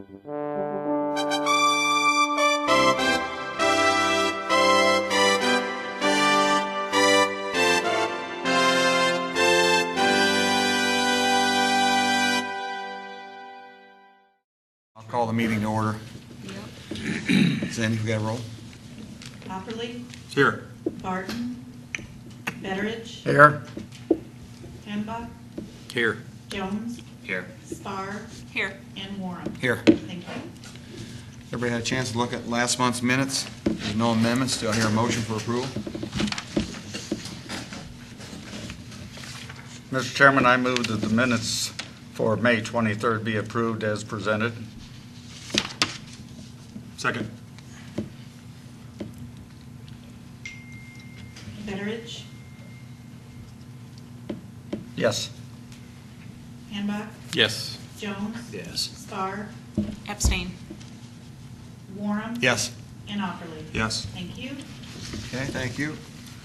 I'll call the meeting to order. Yep. Sandy, we got a roll? Popperly, Here. Barton, Betteridge, Here. Hembach, Here. Jones, Here. Spar, Here. and Warren. Here. Thank you. Everybody had a chance to look at last month's minutes. There's no amendments. Do I hear a motion for approval? Mr. Chairman, I move that the minutes for May 23rd be approved as presented. Second. Betteridge, Yes. Hembach, Yes. Jones, Yes. Spar, Abstain. Warren, Yes. and Opperly. Yes. Thank you. Okay, thank you.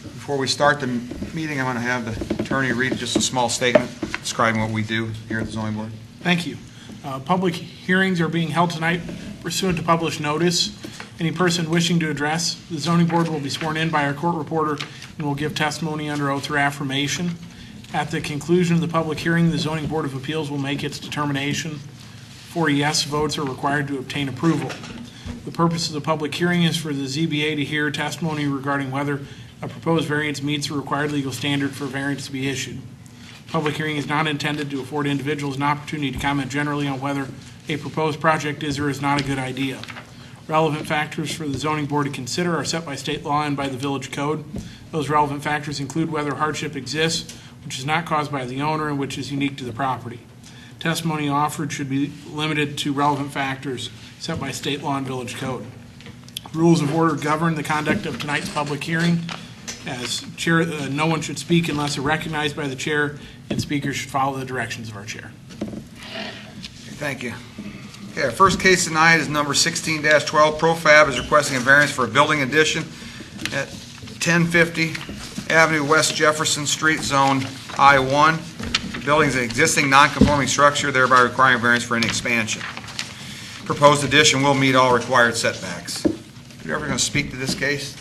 Before we start the meeting, I'm going to have the attorney read just a small statement describing what we do here at the zoning board. Thank you. Public hearings are being held tonight pursuant to published notice. Any person wishing to address the zoning board will be sworn in by our court reporter and will give testimony under oath or affirmation. At the conclusion of the public hearing, the zoning board of appeals will make its determination. 4 yes votes are required to obtain approval. The purpose of the public hearing is for the ZBA to hear testimony regarding whether a proposed variance meets the required legal standard for variance to be issued. Public hearing is not intended to afford individuals an opportunity to comment generally on whether a proposed project is or is not a good idea. Relevant factors for the zoning board to consider are set by state law and by the village code. Those relevant factors include whether hardship exists, which is not caused by the owner and which is unique to the property. Testimony offered should be limited to relevant factors set by state law and village code. Rules of order govern the conduct of tonight's public hearing. As chair, no one should speak unless recognized by the chair, and speakers should follow the directions of our chair. Thank you. Okay, our first case tonight is number 16-12. ProFab is requesting a variance for a building addition at 1050 Avenue West Jefferson Street, Zone I-1. The building is an existing non-conforming structure, thereby requiring a variance for any expansion. Proposed addition will meet all required setbacks. If you're ever going to speak to this case,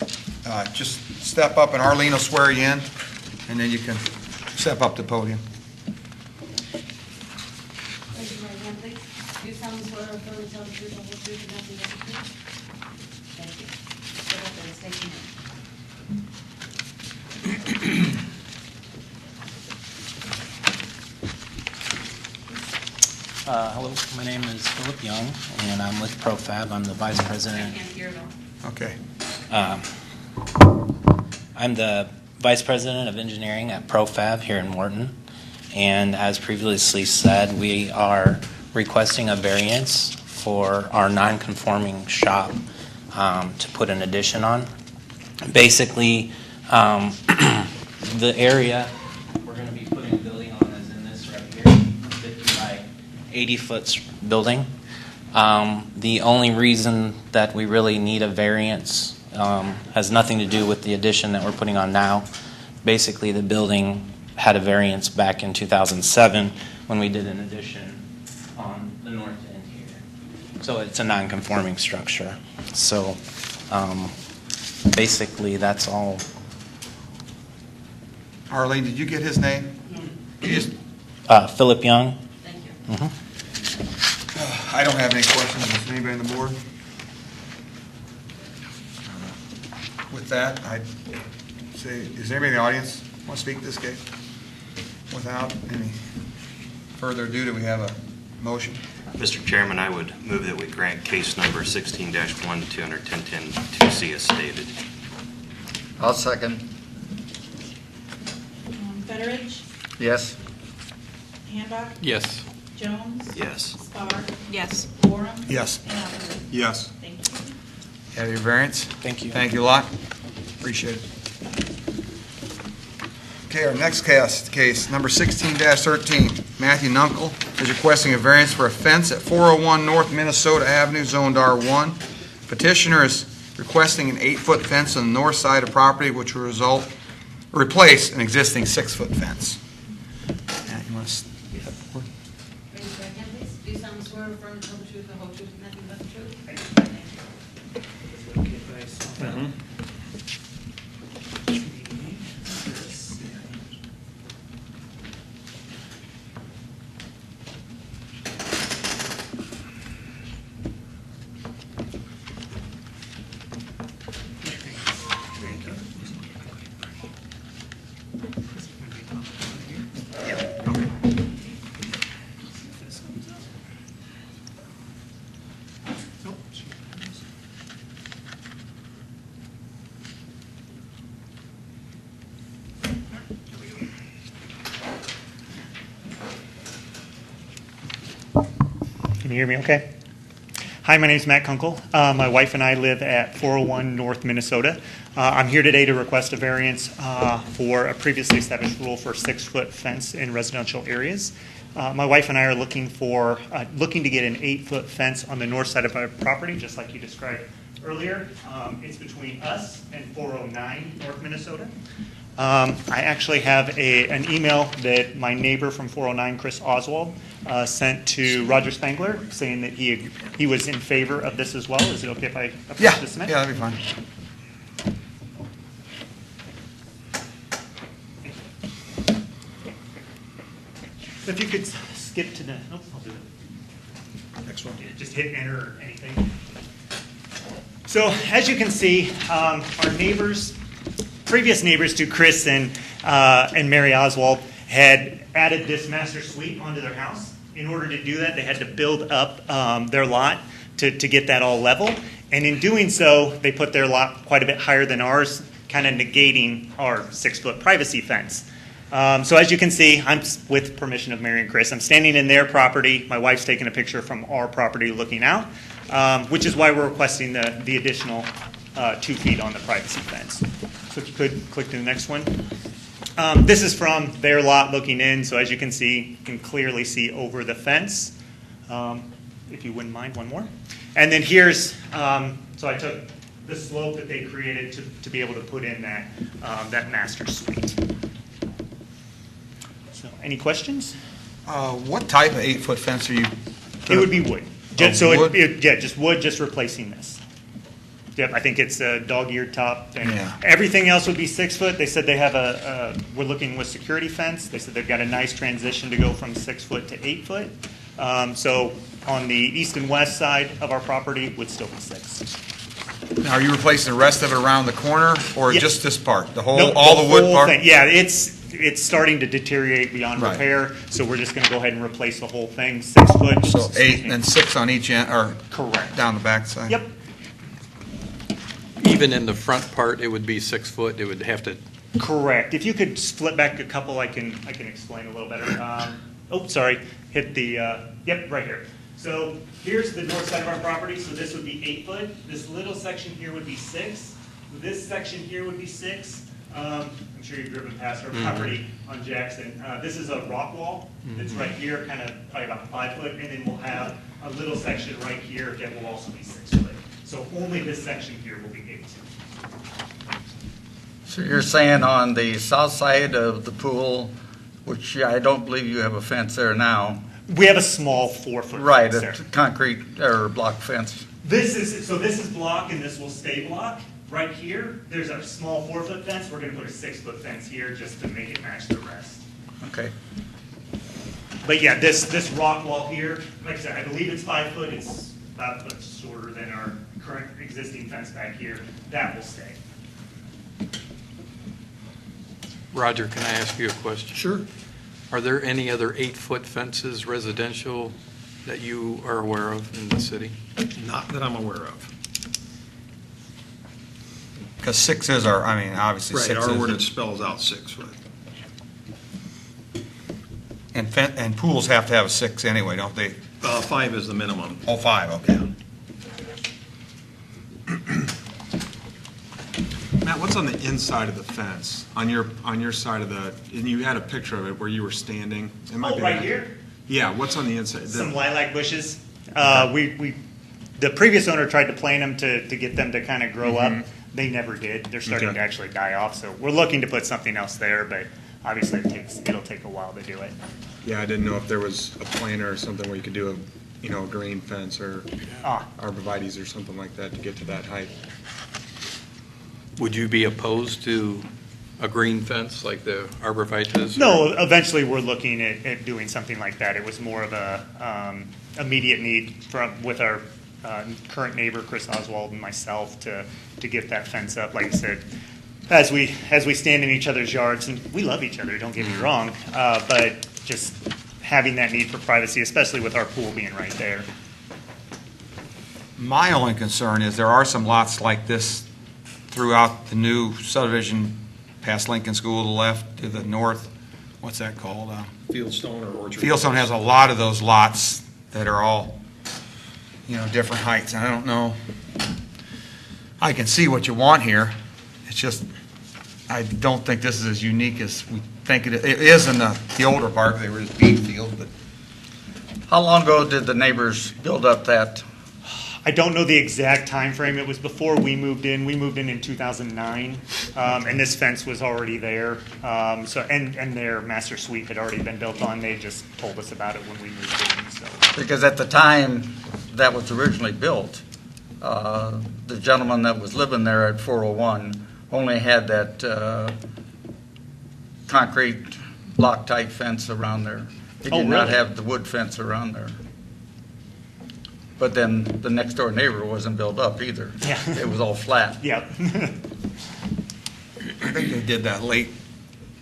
just step up and Arlene will swear you in, and then you can step up to the podium. Raise your right hand, please. Do you solemnly swear or affirm to tell the truth, the whole truth, and nothing but the truth? Thank you. Get up there and state your name. Hello, my name is Philip Young, and I'm with ProFab. I'm the vice I president. can't hear though. Okay. I'm the vice president of engineering at ProFab here in Morton. And as previously said, we are requesting a variance for our non-conforming shop to put an addition on. Basically, the area we're going to be putting a building on is in this right here, 50 by 80 foot building. The only reason that we really need a variance has nothing to do with the addition that we're putting on now. Basically, the building had a variance back in 2007 when we did an addition on the north end here. So it's a non-conforming structure. So basically, that's all. Arlene, did you get his name? Philip Young. Thank you. I don't have any questions. Does anybody on the board? With that, I'd say, is there anybody in the audience want to speak to this case? Without any further ado, do we have a motion? Mr. Chairman, I would move that we grant case number 16-1 to 210-2C as stated. I'll second. Betteridge, Yes. Hembach, Yes. Jones, Yes. Spar, Yes. Warren, Yes. and Opperly. Yes. Thank you. Have your variance? Thank you. Thank you a lot. Appreciate it. Okay, our next case, number 16-13. Matthew Nunkel is requesting a variance for a fence at 401 North Minnesota Avenue, zoned R1. Petitioner is requesting an 8-foot fence on the north side of property, which will replace an existing 6-foot fence. Matt, you want to step forward? Raise your right hand, please. Do you solemnly swear swear or affirm to tell the truth, the whole truth, and nothing but the truth? Can you hear me okay? Hi, my name is Matt Kunkel. My wife and I live at 401 North Minnesota. I'm here today to request a variance for a previously established rule for a 6-foot fence in residential areas. My wife and I are looking to get an 8-foot fence on the north side of our property, just like you described earlier. It's between us and 409 North Minnesota. I actually have an email that my neighbor from 409, Chris Oswald, sent to Roger Spangler saying that he was in favor of this as well. Is it okay if I approach this a minute? Yeah, that'd be fine. So if you could skip to the, I'll do it. Next one. Just hit enter or anything. So as you can see, our previous neighbors to Chris and Mary Oswald had added this master suite onto their house. In order to do that, they had to build up their lot to get that all level. And in doing so, they put their lot quite a bit higher than ours, kind of negating our 6-foot privacy fence. So as you can see, I'm with permission of Mary and Chris. I'm standing in their property. My wife's taking a picture from our property looking out, which is why we're requesting the additional 2 feet on the privacy fence. So if you could click to the next one. This is from their lot looking in, so as you can see, you can clearly see over the fence. If you wouldn't mind, one more. And then here's, so I took the slope that they created to be able to put in that master suite. So any questions? What type of 8-foot fence are you? It would be wood. Wood? Just wood, just replacing this. Yep, I think it's a dog-eared top. And Yeah. everything else would be 6 foot. They said they have we're looking with security fence. They said they've got a nice transition to go from 6 foot to 8 foot. So on the east and west side of our property would still be 6. Now, are you replacing the rest of it around the corner, or Yeah. just this part? The whole, No, all the wood whole part? thing. Yeah, it's starting to deteriorate beyond Right. repair. So we're just going to go ahead and replace the whole thing, 6 foot. So 8 and 6 on each end, or Correct. down the back side? Yep. Even in the front part, it would be 6 foot, it would have to, Correct. If you could split back a couple, I can explain a little better. Sorry. Hit the, yep, right here. So here's the north side of our property, so this would be 8 foot. This little section here would be 6. This section here would be 6. I'm sure you've driven past our property on Jackson. This is a rock wall that's right here, kind of probably about 5 foot, and then we'll have a little section right here that will also be 6 foot. So only this section here will be 8. So you're saying on the south side of the pool, which I don't believe you have a fence there now. We have a small 4-foot Right, fence a there. concrete or block fence. This is block and this will stay block. Right here, there's a small 4-foot fence. We're going to put a 6-foot fence here just to make it match the rest. Okay. But yeah, this rock wall here, like I said, I believe it's 5 foot. It's about a foot shorter than our current existing fence back here. That will stay. Roger, can I ask you a question? Sure. Are there any other 8-foot fences residential that you are aware of in the city? Not that I'm aware of. Because 6 is obviously 6 Right, is. our ordinance spells out 6 foot. And pools have to have a 6 anyway, don't they? 5 is the minimum. Oh, 5, okay. Matt, what's on the inside of the fence? On your side of the, and you had a picture of it where you were standing. It might Oh, be right the- here? Yeah, what's on the inside? Some lilac bushes. The previous owner tried to plant them to get them to kind of grow up. They never did. They're starting Okay. to actually die off. So we're looking to put something else there, but obviously it'll take a while to do it. Yeah, I didn't know if there was a planter or something where you could do you know, a green fence or arborvitae's or something like that to get to that height. Would you be opposed to a green fence like the arborvitae's? No, eventually we're looking at doing something like that. It was more of a immediate need with our current neighbor, Chris Oswald, and myself to get that fence up. Like I said, as we stand in each other's yards, and we love each other, don't get me wrong, but just having that need for privacy, especially with our pool being right there. My only concern is there are some lots like this throughout the new subdivision past Lincoln School to the left, to the north. What's that called? Fieldstone or Orchard. Fieldstone has a lot of those lots that are all, you know, different heights. And I don't know. I can see what you want here. It's just, I don't think this is as unique as we think it is. It is in the older part. They were just bean field, but How long ago did the neighbors build up that? I don't know the exact time frame. It was before we moved in. We moved in 2009, and this fence was already there. And their master suite had already been built on. They just told us about it when we moved in. So Because at the time that was originally built, the gentleman that was living there at 401 only had that concrete Loctite fence around there. He Oh, did not really? have the wood fence around there. But then the next door neighbor wasn't built up either. Yeah. It was all flat. Yep. I think they did that late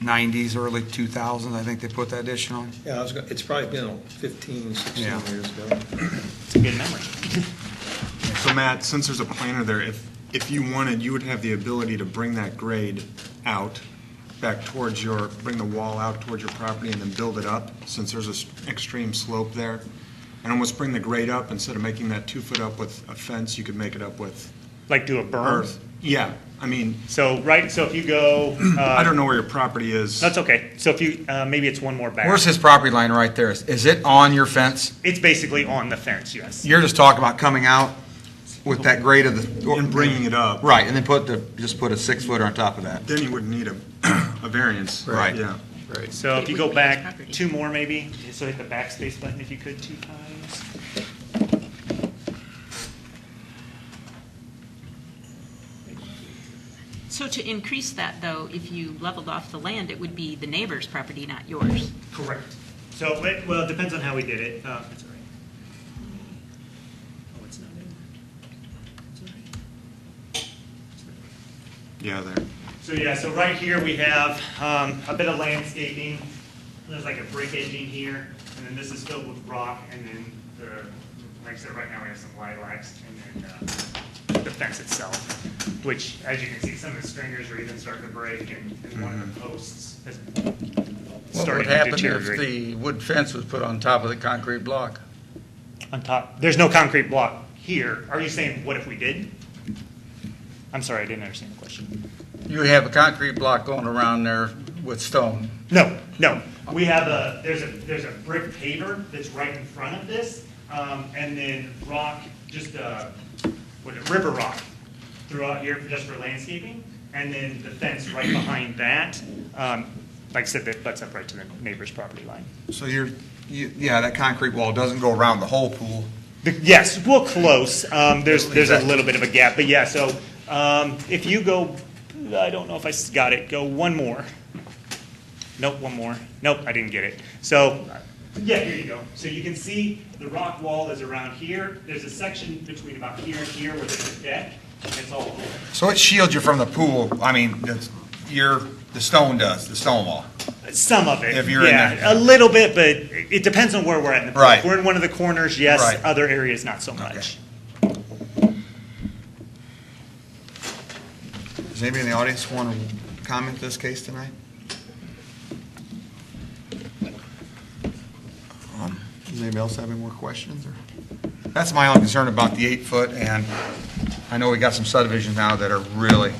90s, early 2000s. I think they put that addition on. Yeah, it's probably been 15, 16 Yeah. years ago. It's a good memory. So Matt, since there's a planter there, if you wanted, you would have the ability to bring that grade out back towards bring the wall out towards your property and then build it up, since there's an extreme slope there. And almost bring the grade up, instead of making that 2 foot up with a fence, you could make it up with Like do a berm. earth. Yeah, I mean, So if you go, I don't know where your property is. that's okay. So if you maybe it's one more back. Where's his property line right there? Is it on your fence? It's basically on the fence. Yes. You're just talking about coming out with that grade of the... And bringing it up. Right, and then just put a 6 footer on top of that. Then you wouldn't need a variance. Right. Yeah. Right. So if you go back 2 more maybe, so hit the backspace button if you could 2 times. So to increase that, though, if you leveled off the land, it would be the neighbor's property, not yours. Correct. So, well, it depends on how we did it. That's all right. Oh, it's not in. It's all right. Yeah, there. So yeah, so right here we have a bit of landscaping. There's like a brick edging here, and then this is filled with rock, and then like I said, right now we have some lilacs, and then the fence itself, which, as you can see, some of the stringers are even starting to break, and one of the posts has What would started to happen if deteriorate. the wood fence was put on top of the concrete block? On top, there's no concrete block here. Are you saying, what if we did? I'm sorry, I didn't understand the question. You have a concrete block going around there with stone. No. We have there's a brick paver that's right in front of this, and then rock, just river rock throughout here just for landscaping, and then the fence right behind that. Like I said, that butts up right to the neighbor's property line. So yeah, that concrete wall doesn't go around the whole pool. Yes, well, close. There's a little bit of a gap, but yeah. So if you go, I don't know if I got it. Go one more. Nope, one more. Nope, I didn't get it. So, yeah, here you go. So you can see the rock wall is around here. There's a section between about here and here where there's a deck, and it's all open. So it shields you from the pool. I mean, the stone wall. Some of it, If you're in yeah, there. a little bit, but it depends on where we're at in the pool. Right. If we're in one of the corners, yes. Right. Other areas, not so much. Does anybody in the audience want to comment this case tonight? Does anybody else have any more questions? That's my only concern about the 8 foot, and I know we got some subdivisions now that are really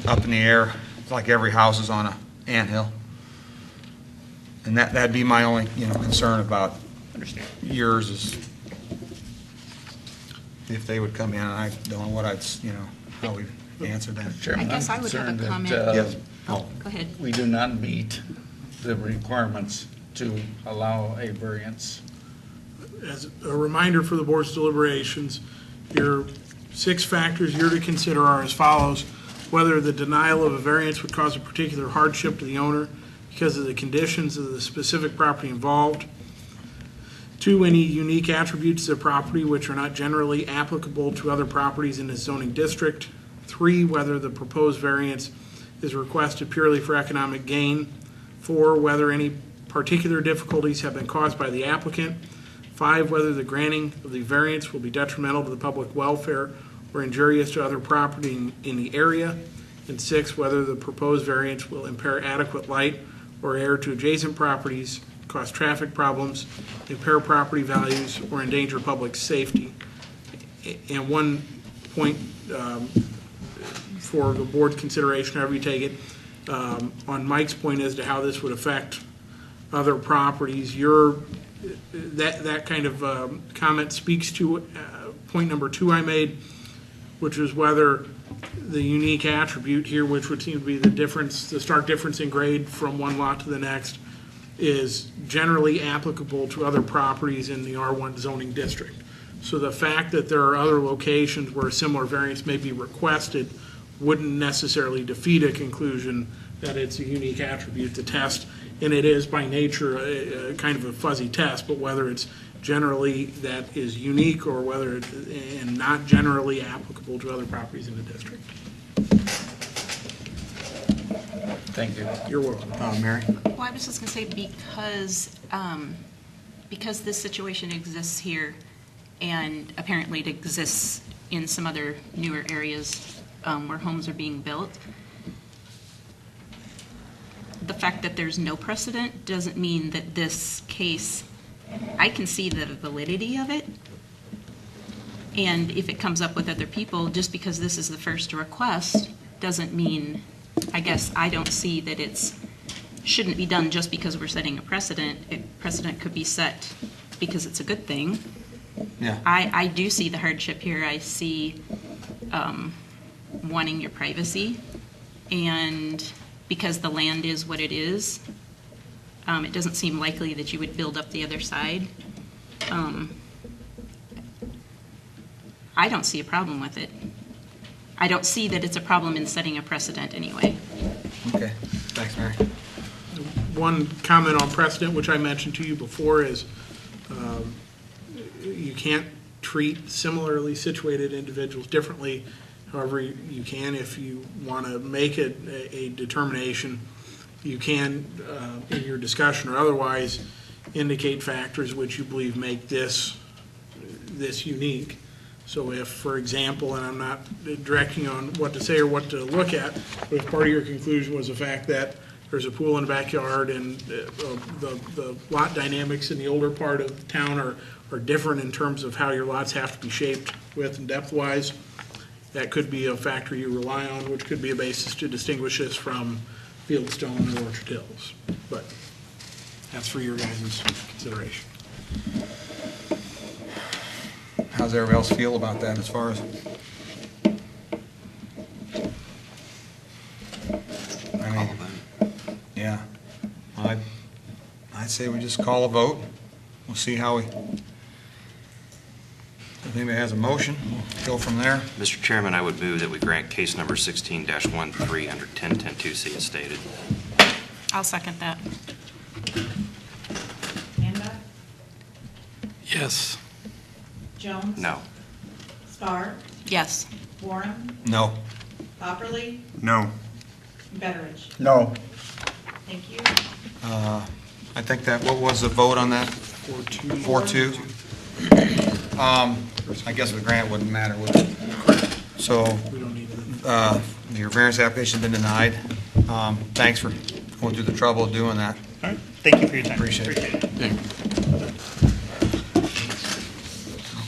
up in the air. It's like every house is on a anthill. And that'd be my only, concern about Understand. yours is if they would come in, and I don't know what how we answered that. Chairman, I guess I'm I would have a concerned that, comment. Yes. Oh, go ahead. we do not meet the requirements to allow a variance. as a reminder for the board's deliberations, your 6 factors you're to consider are as follows: whether the denial of a variance would cause a particular hardship to the owner because of the conditions of the specific property involved. 2, any unique attributes of the property which are not generally applicable to other properties in the zoning district. 3, whether the proposed variance is requested purely for economic gain. 4, whether any particular difficulties have been caused by the applicant. 5, whether the granting of the variance will be detrimental to the public welfare or injurious to other property in the area. And 6, whether the proposed variance will impair adequate light or air to adjacent properties, cause traffic problems, impair property values, or endanger public safety. And one point for the board's consideration, however you take it, on Mike's point as to how this would affect other properties, that kind of comment speaks to point number 2 I made, which is whether the unique attribute here, which would seem to be the stark difference in grade from one lot to the next, is generally applicable to other properties in the R1 zoning district. So the fact that there are other locations where a similar variance may be requested wouldn't necessarily defeat a conclusion that it's a unique attribute to test, and it is by nature a kind of a fuzzy test, but whether it's generally that is unique or whether it's and not generally applicable to other properties in the district. Thank you. You're welcome. Mary? Well, I was just going to say, because this situation exists here, and apparently it exists in some other newer areas where homes are being built, the fact that there's no precedent doesn't mean that this case, I can see the validity of it, and if it comes up with other people, just because this is the first request, doesn't mean, I guess, I don't see that shouldn't be done just because we're setting a precedent. Precedent could be set because it's a good thing. Yeah. I do see the hardship here. I see wanting your privacy, and because the land is what it is, it doesn't seem likely that you would build up the other side. I don't see a problem with it. I don't see that it's a problem in setting a precedent anyway. Okay. Thanks, Mary. One comment on precedent, which I mentioned to you before, is you can't treat similarly situated individuals differently. However, you can if you want to make it a determination. You can, in your discussion or otherwise, indicate factors which you believe make this unique. So if, for example, and I'm not directing you on what to say or what to look at, but if part of your conclusion was the fact that there's a pool in the backyard and the lot dynamics in the older part of town are different in terms of how your lots have to be shaped width and depth-wise, that could be a factor you rely on, which could be a basis to distinguish this from Fieldstone or Orchard Hills. But that's for your guys' consideration. How's everybody else feel about that as far as? I mean, yeah. I'd say we just call a vote. We'll see how we, if anybody has a motion, we'll go from there. Mr. Chairman, I would move that we grant case number 16-13 under 1010-2C as stated. I'll second that. Handock, Yes. Jones. No. Starr, Yes. Warren, No. Hopperly, No. Betteridge. No. Thank you. I think that, what was the vote on that? 4-2. I guess the grant wouldn't matter, would it? So, We don't need to. your variance application's been denied. Thanks for going through the trouble of doing that. All right, thank you for your time. Appreciate it. it.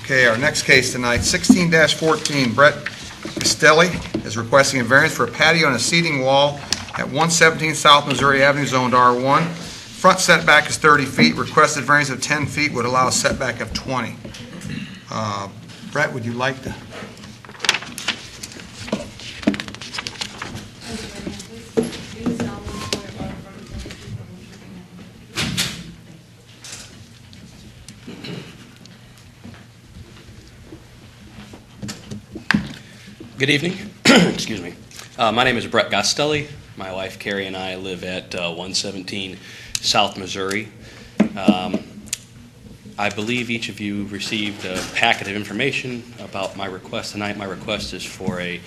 Okay, our next case tonight, 16-14, Brett Castelli is requesting a variance for a patio and a seating wall at 117 South Missouri Avenue, zoned R1. Front setback is 30 feet. Requested variance of 10 feet would allow a setback of 20. Brett, would you like to? Good evening. Excuse me. My name is Brett Gostelli. My wife Carrie and I live at 117 South Missouri. I believe each of you received a packet of information about my request tonight. My request is for a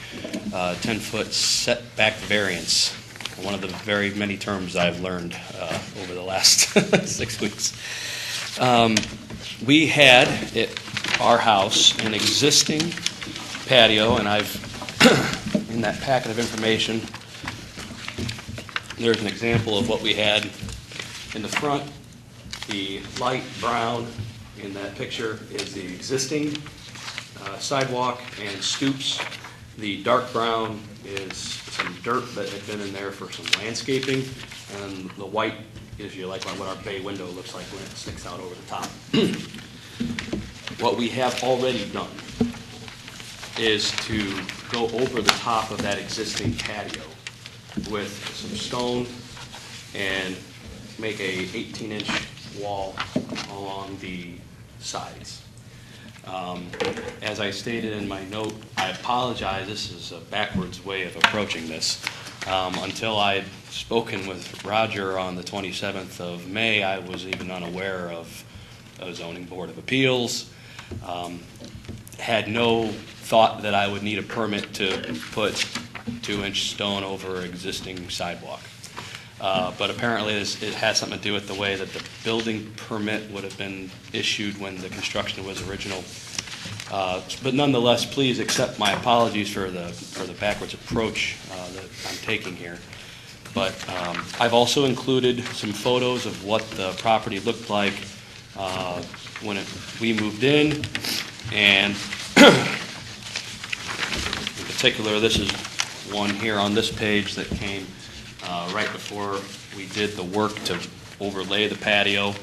10-foot setback variance, one of the very many terms I've learned over the last 6 weeks. We had at our house an existing patio, and I've, in that packet of information, there's an example of what we had in the front. The light brown in that picture is the existing sidewalk and stoops. The dark brown is some dirt that had been in there for some landscaping, and the white gives you like what our bay window looks like when it sticks out over the top. What we have already done is to go over the top of that existing patio with some stone and make a 18-inch wall along the sides. As I stated in my note, I apologize, this is a backwards way of approaching this. Until I'd spoken with Roger on the 27th of May, I was even unaware of a zoning board of appeals. Had no thought that I would need a permit to put 2-inch stone over existing sidewalk. But apparently it has something to do with the way that the building permit would have been issued when the construction was original. But nonetheless, please accept my apologies for the backwards approach that I'm taking here. But I've also included some photos of what the property looked like when we moved in, and in particular, this is one here on this page that came right before we did the work to overlay the patio,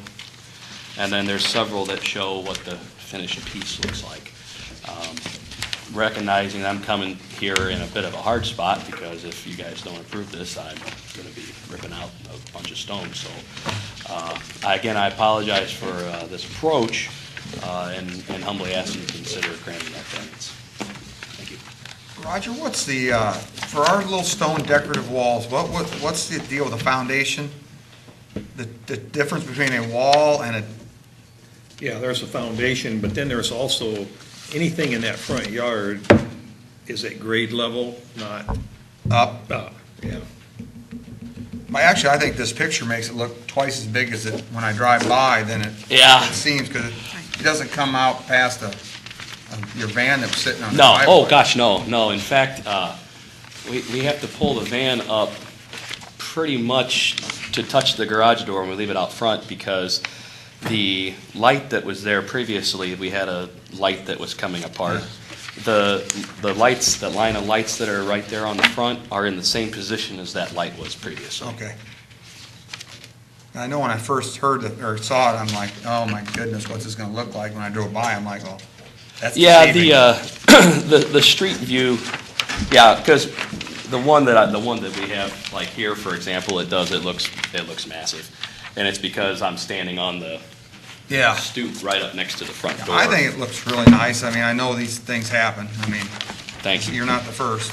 and then there's several that show what the finished piece looks like. Recognizing I'm coming here in a bit of a hard spot, because if you guys don't approve this, I'm going to be ripping out a bunch of stones. So again, I apologize for this approach, and humbly ask you to consider granting that variance. Thank you. Roger, what's the, for our little stone decorative walls, what's the deal with the foundation? The difference between a wall and a... Yeah, there's a foundation, but then there's also, anything in that front yard is at grade level, not Up? yeah. Actually, I think this picture makes it look twice as big as it, when I drive by, than it seems, because it doesn't come out past your van that was sitting on the driveway. Oh gosh, no. In fact, we have to pull the van up pretty much to touch the garage door when we leave it out front, because the light that was there previously, we had a light that was coming apart. The lights, the line of lights that are right there on the front are in the same position as that light was previously. Okay. I know when I first heard it, or saw it, I'm like, oh my goodness, what's this gonna look like? When I drove by, I'm like, well, that's deceiving. The street view, yeah, because the one that we have, like here, for example, it looks massive, and it's because I'm standing on the stoop right up next to the front door. I think it looks really nice. I mean, I know these things happen. I mean, thank you. You're not the first.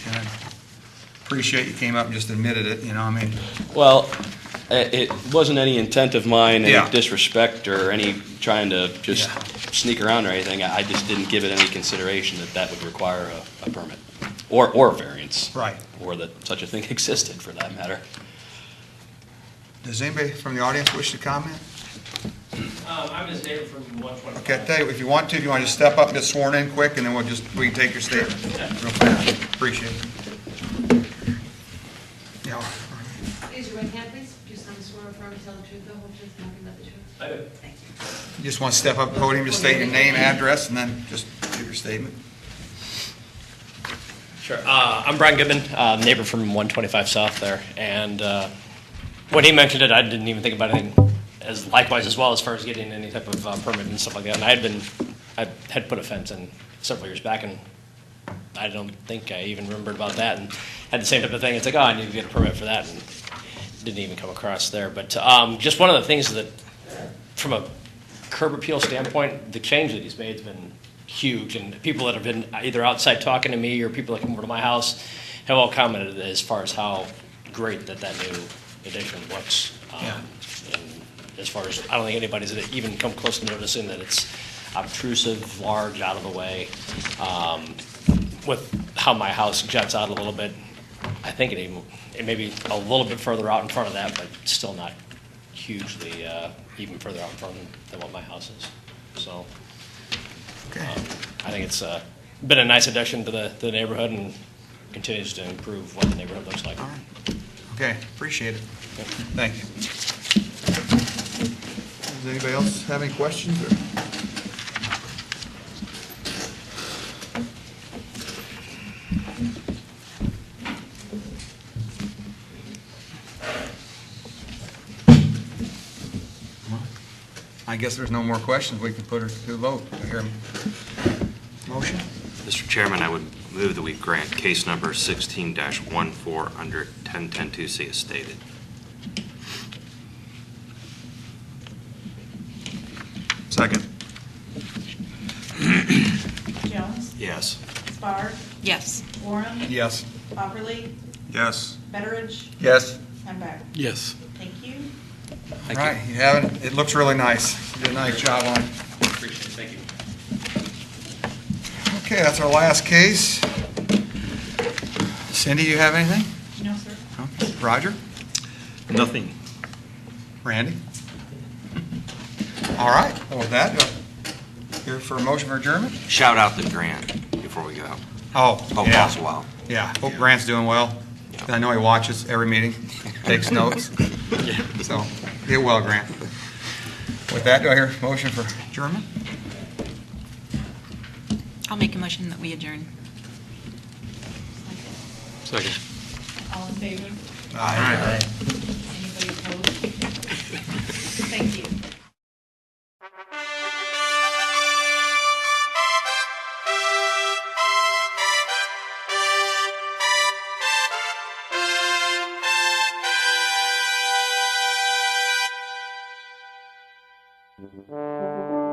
And I appreciate you came up and just admitted it, you know, I mean. Well, it wasn't any intent of mine, any Yeah. disrespect or any trying to just sneak around or anything. I just didn't give it any consideration that would require a permit or a variance. Right. Or that such a thing existed, for that matter. Does anybody from the audience wish to comment? I'm his neighbor from 125. Okay, I tell you, if you want to just step up and get sworn in quick, and then we can take your statement real fast. Appreciate it. Yeah. Raise your right hand, please. Do you solemnly swear or affirm to tell the truth, the whole truth, and nothing but the truth? I do. Thank you. You just want to step up to the podium, just state your name, address, and then just give your statement. Sure. I'm Brian Goodman, neighbor from 125 South there, and when he mentioned it, I didn't even think about anything as likewise as well as far as getting any type of permit and stuff like that. And I had put a fence in several years back, and I don't think I even remembered about that, and had the same type of thing. It's like, oh, I need to get a permit for that, and didn't even come across there. But just one of the things that, from a curb appeal standpoint, the change that he's made has been huge. And people that have been either outside talking to me or people that come over to my house have all commented as far as how great that new addition looks. Yeah. And as far as, I don't think anybody's even come close to noticing that it's obtrusive, large, out of the way. With how my house juts out a little bit, I think it may be a little bit further out in front of that, but still not hugely even further out in front than what my house is. So Okay. I think it's been a nice addition to the neighborhood and continues to improve what the neighborhood looks like. All right. Okay, appreciate it. Thank you. Does anybody else have any questions? Or? I guess there's no more questions. We can put her to a vote. I hear a motion. Mr. Chairman, I would move that we grant case number 16-14 under 10.10.2C as stated. Second. Jones? Yes. Spar? Yes. Warren? Yes. Popperly? Yes. Betteridge? Yes. And Beck? Yes. Thank you. All right, you have it. It looks really nice. You did a nice job on it. Appreciate it, thank you. Okay, that's our last case. Cindy, you have anything? No, sir. Okay. Roger? Nothing. Randy? All right, well, with that, here for a motion for adjournment? Shout out the grant before we go. Oh, Hope yeah. all's well. Yeah, hope Grant's doing well. I know he watches every meeting, takes notes. So, get well, Grant. With that, do I hear a motion for adjournment? I'll make a motion that we adjourn. Second. All in favor? Aye. Anybody opposed? Thank you. Thank you.